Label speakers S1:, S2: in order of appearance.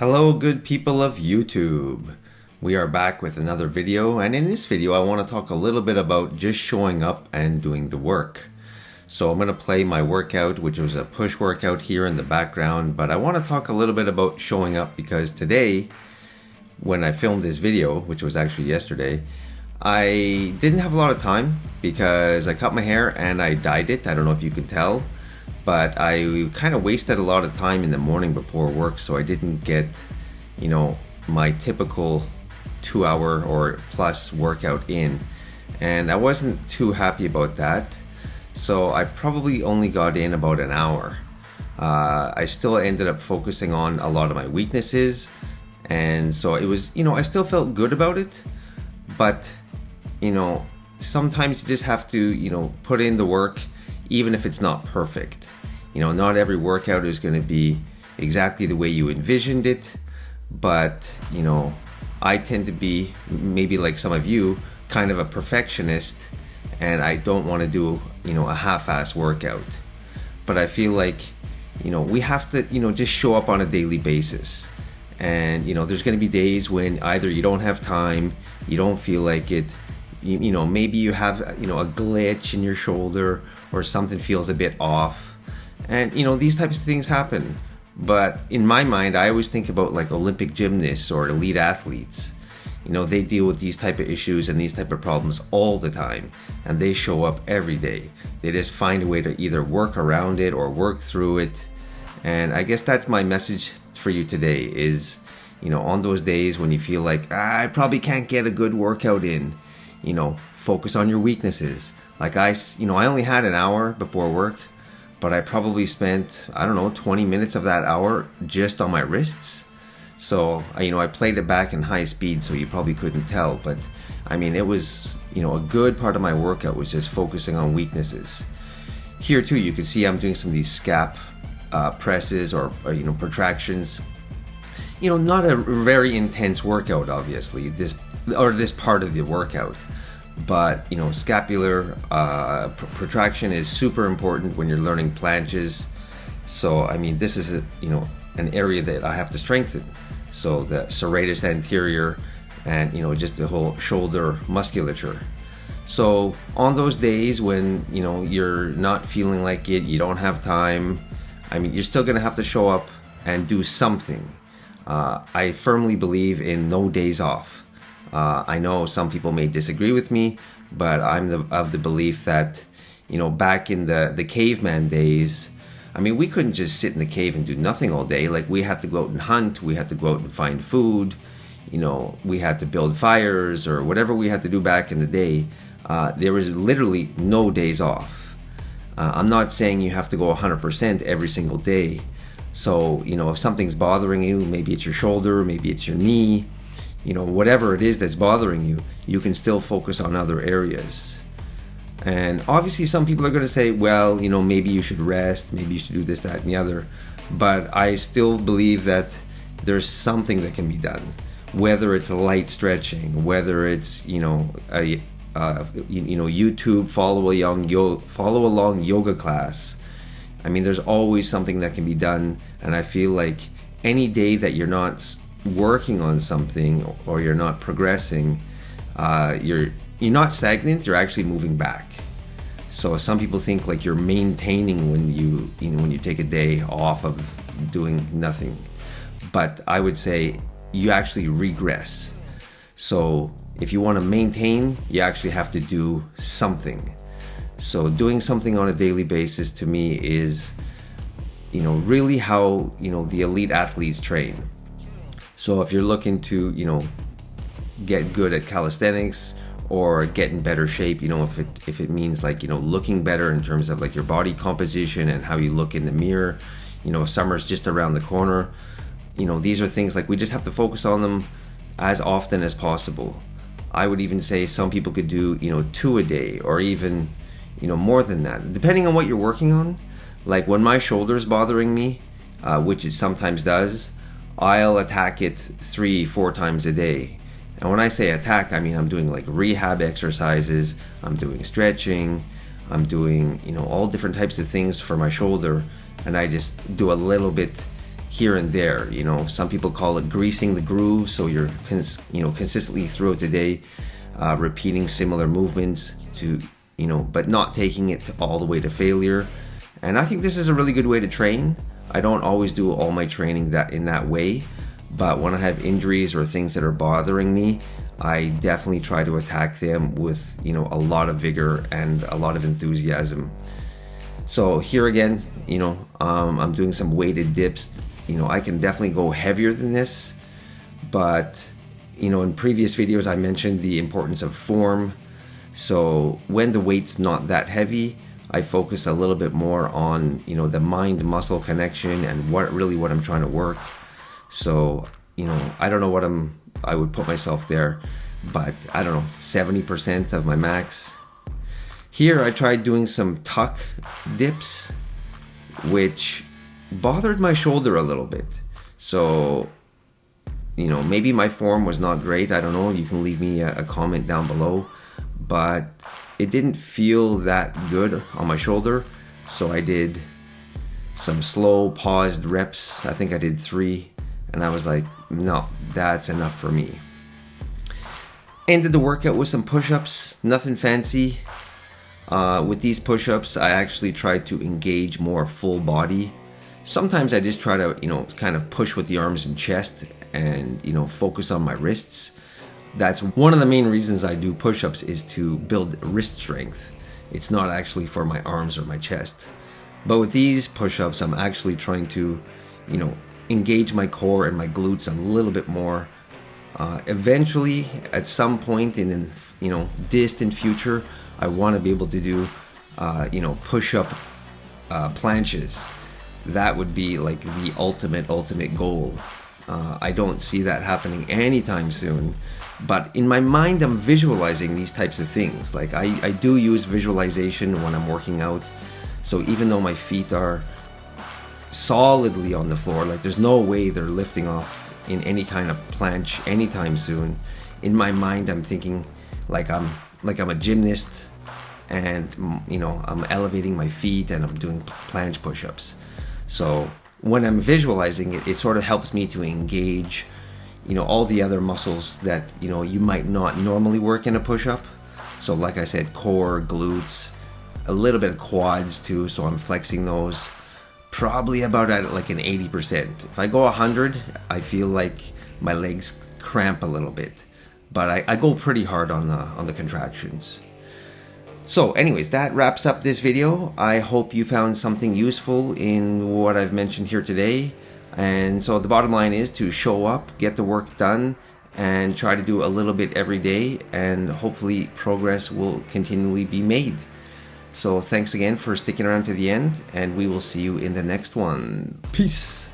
S1: Hello, good people of YouTube. We are back with another video, and in this video I want to talk a little bit about just showing up and doing the work. So I'm going to play my workout, which was a push workout here in the background, but I want to talk a little bit about showing up because today, when I filmed this video, which was actually yesterday, I didn't have a lot of time because I cut my hair and I dyed it. I don't know if you can tell, but I kind of wasted a lot of time in the morning before work, so I didn't get, my typical 2-hour or plus workout in, and I wasn't too happy about that. So I probably only got in about an hour. I still ended up focusing on a lot of my weaknesses, and so it was, I still felt good about it, but sometimes you just have to, put in the work, even if it's not perfect. Not every workout is going to be exactly the way you envisioned it, but, I tend to be, maybe like some of you, kind of a perfectionist, and I don't want to do, a half-ass workout. But I feel like, we have to, just show up on a daily basis. And, there's going to be days when either you don't have time, you don't feel like it, maybe you have, a glitch in your shoulder or something feels a bit off. And, these types of things happen. But in my mind, I always think about like Olympic gymnasts or elite athletes. They deal with these type of issues and these type of problems all the time, and they show up every day. They just find a way to either work around it or work through it. And I guess that's my message for you today is, on those days when you feel like, I probably can't get a good workout in, focus on your weaknesses. Like I only had an hour before work, but I probably spent, 20 minutes of that hour just on my wrists. So, I played it back in high speed, so you probably couldn't tell. But, it was, a good part of my workout was just focusing on weaknesses. Here, too, you can see I'm doing some of these scap presses or protractions. Not a very intense workout, obviously, this part of the workout. But, scapular protraction is super important when you're learning planches. So, this is, an area that I have to strengthen. So the serratus anterior and, just the whole shoulder musculature. So on those days when, you're not feeling like it, you don't have time, you're still going to have to show up and do something. I firmly believe in no days off. I know some people may disagree with me, but I'm of the belief that, back in the caveman days, we couldn't just sit in the cave and do nothing all day. Like, we had to go out and hunt, we had to go out and find food, we had to build fires or whatever we had to do back in the day. There was literally no days off. I'm not saying you have to go 100% every single day. So, if something's bothering you, maybe it's your shoulder, maybe it's your knee, whatever it is that's bothering you, you can still focus on other areas. And obviously some people are going to say, well, maybe you should rest, maybe you should do this, that, and the other. But I still believe that there's something that can be done, whether it's light stretching, whether it's, YouTube follow along yoga class. There's always something that can be done. And I feel like any day that you're not working on something or you're not progressing, you're not stagnant, you're actually moving back. So some people think like you're maintaining when you take a day off of doing nothing, but I would say you actually regress. So if you want to maintain, you actually have to do something. So doing something on a daily basis to me is really how the elite athletes train. So if you're looking to get good at calisthenics or get in better shape, if it means like looking better in terms of like your body composition and how you look in the mirror, summer's just around the corner, these are things like we just have to focus on them as often as possible. I would even say some people could do 2 a day or even more than that, depending on what you're working on. Like when my shoulder's bothering me, which it sometimes does, I'll attack it 3-4 times a day. And when I say attack, I'm doing like rehab exercises, I'm doing stretching, I'm doing, all different types of things for my shoulder, and I just do a little bit here and there. You know, some people call it greasing the groove, so you're consistently throughout the day repeating similar movements to, but not taking it all the way to failure. And I think this is a really good way to train. I don't always do all my training in that way, but when I have injuries or things that are bothering me, I definitely try to attack them with, a lot of vigor and a lot of enthusiasm. So here again, I'm doing some weighted dips. I can definitely go heavier than this, but, in previous videos I mentioned the importance of form. So when the weight's not that heavy, I focus a little bit more on, the mind-muscle connection and what I'm trying to work. So, I don't know what I would put myself there, but I don't know, 70% of my max. Here I tried doing some tuck dips, which bothered my shoulder a little bit. So, maybe my form was not great. I don't know. You can leave me a comment down below, but it didn't feel that good on my shoulder. So I did some slow paused reps. I think I did 3, and I was like, no, that's enough for me. Ended the workout with some push-ups, nothing fancy. With these push-ups, I actually try to engage more full body. Sometimes I just try to, kind of push with the arms and chest and, focus on my wrists. That's one of the main reasons I do push-ups, is to build wrist strength. It's not actually for my arms or my chest. But with these push-ups, I'm actually trying to, engage my core and my glutes a little bit more. Eventually, at some point in distant future, I want to be able to do push-up planches. That would be like the ultimate goal. I don't see that happening anytime soon, but in my mind I'm visualizing these types of things. Like I do use visualization when I'm working out. So even though my feet are solidly on the floor, like there's no way they're lifting off in any kind of planche anytime soon, in my mind I'm thinking like I'm a gymnast, and I'm elevating my feet and I'm doing planche push-ups. So when I'm visualizing it, it sort of helps me to engage all the other muscles that you might not normally work in a push-up. So like I said, core, glutes, a little bit of quads too, so I'm flexing those. Probably about at like an 80%. If I go 100, I feel like my legs cramp a little bit, but I go pretty hard on the contractions. So anyways, that wraps up this video. I hope you found something useful in what I've mentioned here today. And so the bottom line is to show up, get the work done, and try to do a little bit every day, and hopefully progress will continually be made. So thanks again for sticking around to the end, and we will see you in the next one. Peace.